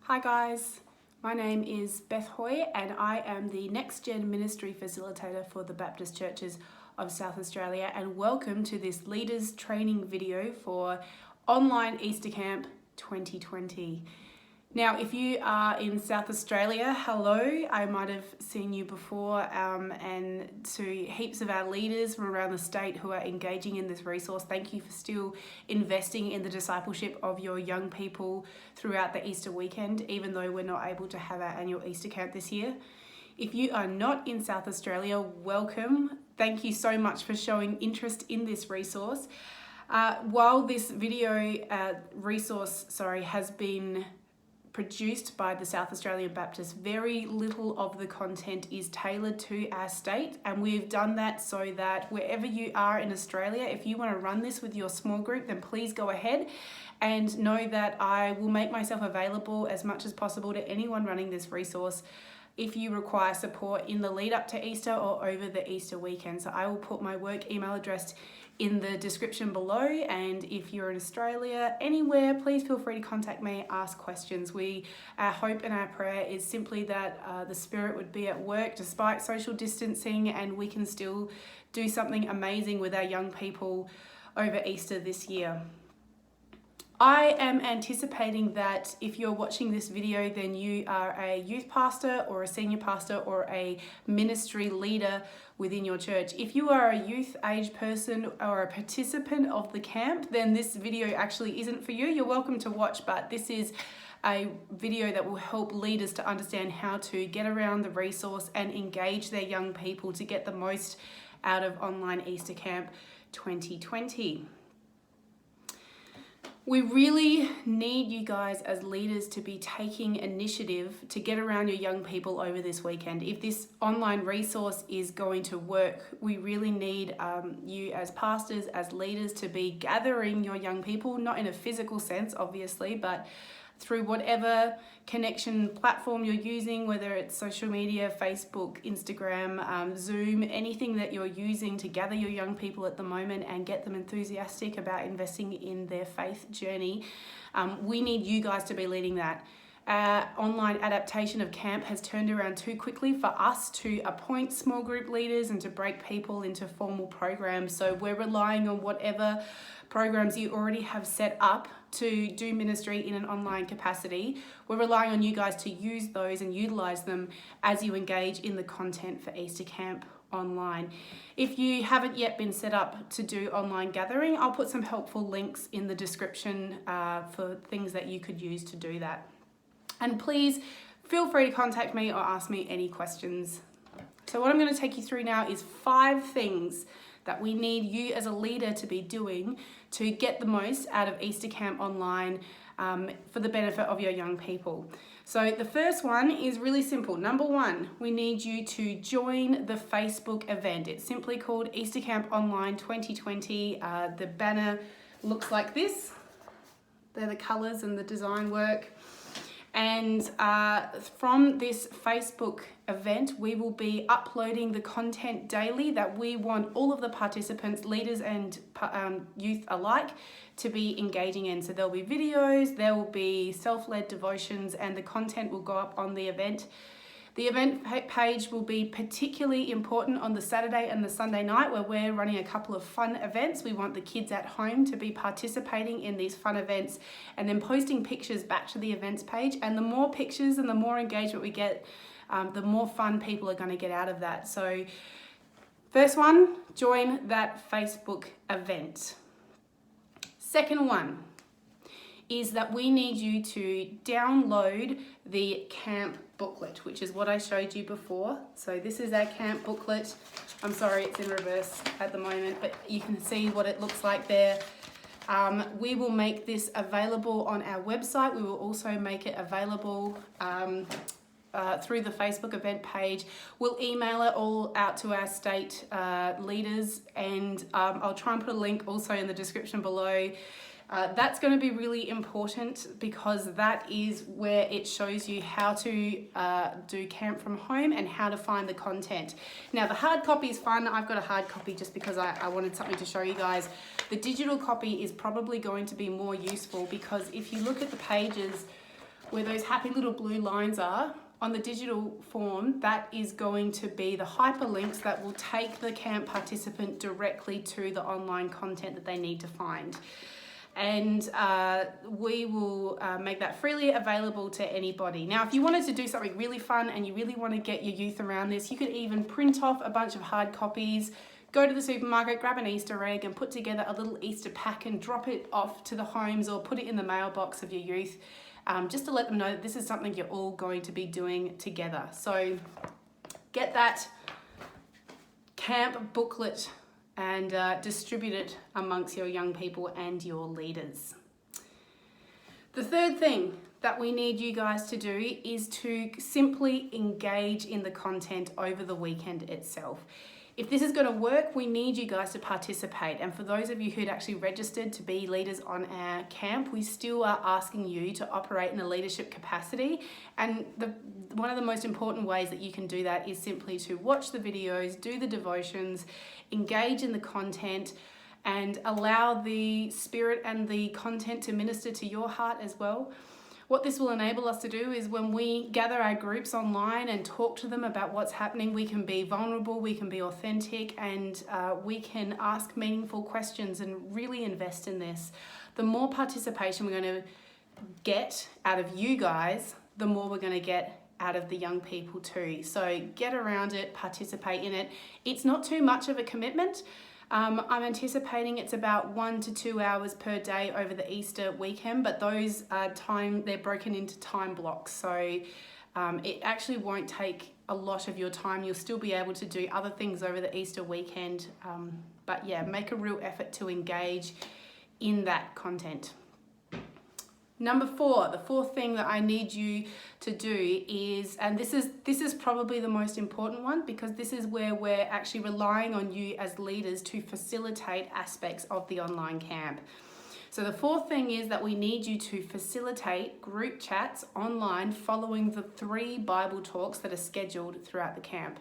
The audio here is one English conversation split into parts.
Hi guys, my name is Beth Hoy and I am the Next Gen Ministry Facilitator for the Baptist Churches of South Australia, and welcome to this Leaders Training video for Online Easter Camp 2020. Now, if you are in South Australia, hello, I might have seen you before, and to heaps of our leaders from around the state who are engaging in this resource, thank you for still investing in the discipleship of your young people throughout the Easter weekend, even though we're not able to have our annual Easter camp this year. If you are not in South Australia, welcome. Thank you so much for showing interest in this resource. While this video resource has been produced by the South Australian Baptists, very little of the content is tailored to our state, and we've done that so that wherever you are in Australia, if you want to run this with your small group, then please go ahead and know that I will make myself available as much as possible to anyone running this resource if you require support in the lead up to Easter or over the Easter weekend. So I will put my work email address in the description below, and if you're in Australia, anywhere, please feel free to contact me, ask questions. Our hope and our prayer is simply that the Spirit would be at work despite social distancing, and we can still do something amazing with our young people over Easter this year. I am anticipating that if you're watching this video, then you are a youth pastor or a senior pastor or a ministry leader within your church. If you are a youth age person or a participant of the camp, then this video actually isn't for you. You're welcome to watch, but this is a video that will help leaders to understand how to get around the resource and engage their young people to get the most out of Online Easter Camp 2020. We really need you guys as leaders to be taking initiative to get around your young people over this weekend. If this online resource is going to work, we really need you as pastors, as leaders, to be gathering your young people, not in a physical sense, obviously, but through whatever connection platform you're using, whether it's social media, Facebook, Instagram, Zoom, anything that you're using to gather your young people at the moment and get them enthusiastic about investing in their faith journey. We need you guys to be leading that. Online adaptation of camp has turned around too quickly for us to appoint small group leaders and to break people into formal programs. So we're relying on whatever programs you already have set up to do ministry in an online capacity. We're relying on you guys to use those and utilize them as you engage in the content for Easter Camp online. If you haven't yet been set up to do online gathering, I'll put some helpful links in the description for things that you could use to do that. And please feel free to contact me or ask me any questions. So what I'm going to take you through now is 5 things that we need you as a leader to be doing to get the most out of Easter Camp online for the benefit of your young people. So the first one is really simple. Number 1, we need you to join the Facebook event. It's simply called Easter Camp Online 2020. The banner looks like this. They're the colours and the design work. And from this Facebook event, we will be uploading the content daily that we want all of the participants, leaders and youth alike, to be engaging in. So there'll be videos, there will be self-led devotions, and the content will go up on the event. The event page will be particularly important on the Saturday and the Sunday night, where we're running a couple of fun events. We want the kids at home to be participating in these fun events and then posting pictures back to the events page. And the more pictures and the more engagement we get, the more fun people are going to get out of that. So first one, join that Facebook event. Second one is that we need you to download the camp booklet, which is what I showed you before. So this is our camp booklet. I'm sorry, it's in reverse at the moment, but you can see what it looks like there. We will make this available on our website. We will also make it available through the Facebook event page. We'll email it all out to our state leaders, and I'll try and put a link also in the description below. That's going to be really important because that is where it shows you how to do camp from home and how to find the content. Now, the hard copy is fun. I've got a hard copy just because I wanted something to show you guys. The digital copy is probably going to be more useful because if you look at the pages where those happy little blue lines are, on the digital form, that is going to be the hyperlinks that will take the camp participant directly to the online content that they need to find. And we will make that freely available to anybody. Now, if you wanted to do something really fun and you really want to get your youth around this, you could even print off a bunch of hard copies, go to the supermarket, grab an Easter egg and put together a little Easter pack and drop it off to the homes or put it in the mailbox of your youth, just to let them know that this is something you're all going to be doing together. So get that camp booklet and distribute it amongst your young people and your leaders. The third thing that we need you guys to do is to simply engage in the content over the weekend itself. If this is going to work, we need you guys to participate. And for those of you who'd actually registered to be leaders on our camp, we still are asking you to operate in a leadership capacity. And one of the most important ways that you can do that is simply to watch the videos, do the devotions, engage in the content, and allow the spirit and the content to minister to your heart as well. What this will enable us to do is when we gather our groups online and talk to them about what's happening, we can be vulnerable, we can be authentic, and we can ask meaningful questions and really invest in this. The more participation we're going to get out of you guys, the more we're going to get out of the young people too. So get around it, participate in it. It's not too much of a commitment. I'm anticipating it's about 1 to 2 hours per day over the Easter weekend, but those they're broken into time blocks. So it actually won't take a lot of your time. You'll still be able to do other things over the Easter weekend. But yeah, make a real effort to engage in that content. Number 4, the fourth thing that I need you to do is, and this is probably the most important one, because this is where we're actually relying on you as leaders to facilitate aspects of the online camp. So the fourth thing is that we need you to facilitate group chats online following the 3 Bible talks that are scheduled throughout the camp.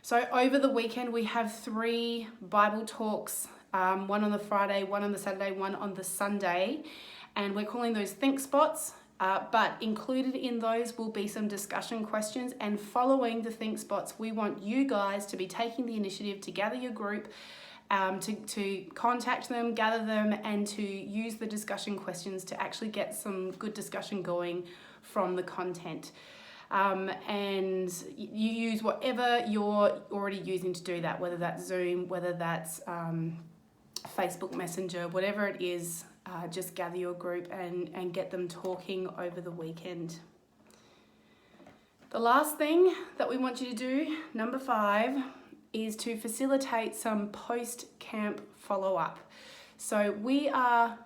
So over the weekend, we have 3 Bible talks, one on the Friday, one on the Saturday, one on the Sunday. And we're calling those think spots, but included in those will be some discussion questions. And following the think spots, we want you guys to be taking the initiative to gather your group, to contact them, gather them, and to use the discussion questions to actually get some good discussion going from the content. And you use whatever you're already using to do that, whether that's Zoom, whether that's Facebook Messenger, whatever it is. Just gather your group and get them talking over the weekend. The last thing that we want you to do, number 5, is to facilitate some post-camp follow-up. So we are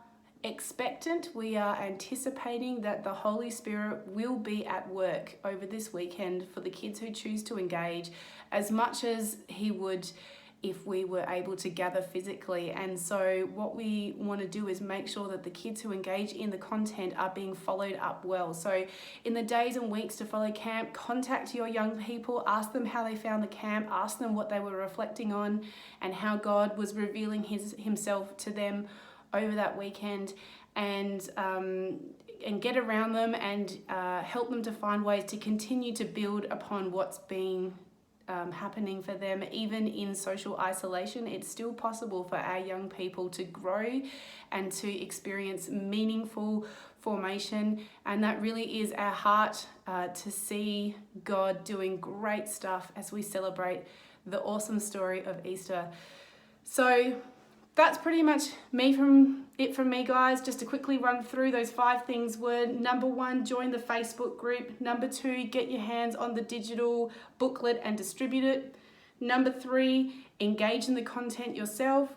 expectant, we are anticipating that the Holy Spirit will be at work over this weekend for the kids who choose to engage, as much as He would if we were able to gather physically. And so what we want to do is make sure that the kids who engage in the content are being followed up well. So in the days and weeks to follow camp, contact your young people, ask them how they found the camp, ask them what they were reflecting on and how God was revealing Himself to them over that weekend, and get around them and help them to find ways to continue to build upon what's being happening for them. Even in social isolation, it's still possible for our young people to grow and to experience meaningful formation, and that really is our heart, to see God doing great stuff as we celebrate the awesome story of Easter. So that's pretty much it from me, guys. Just to quickly run through those 5 things were: number 1, join the Facebook group. Number 2, get your hands on the digital booklet and distribute it. Number 3, engage in the content yourself.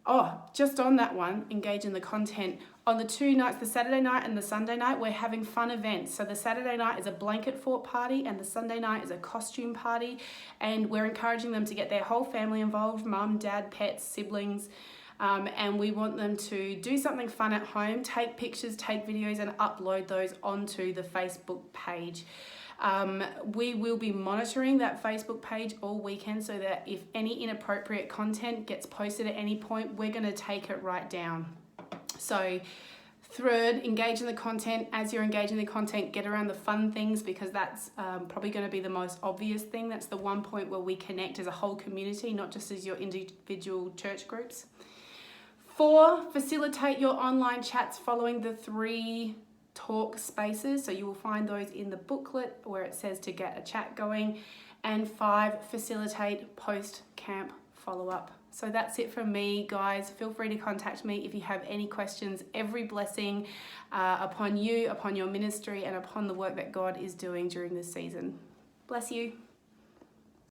Oh, just on that one, engage in the content. On the 2 nights, the Saturday night and the Sunday night, we're having fun events. So the Saturday night is a blanket fort party and the Sunday night is a costume party. And we're encouraging them to get their whole family involved, mum, dad, pets, siblings. And we want them to do something fun at home, take pictures, take videos, and upload those onto the Facebook page. We will be monitoring that Facebook page all weekend so that if any inappropriate content gets posted at any point, we're going to take it right down. So Third, engage in the content. As you're engaging in the content, get around the fun things, because that's probably going to be the most obvious thing. That's the one point where we connect as a whole community, not just as your individual church groups. 4, facilitate your online chats following the 3 talk spaces. So you will find those in the booklet where it says to get a chat going. And 5, facilitate post-camp follow-up. So that's it from me, guys. Feel free to contact me if you have any questions. Every blessing upon you, upon your ministry, and upon the work that God is doing during this season. Bless you.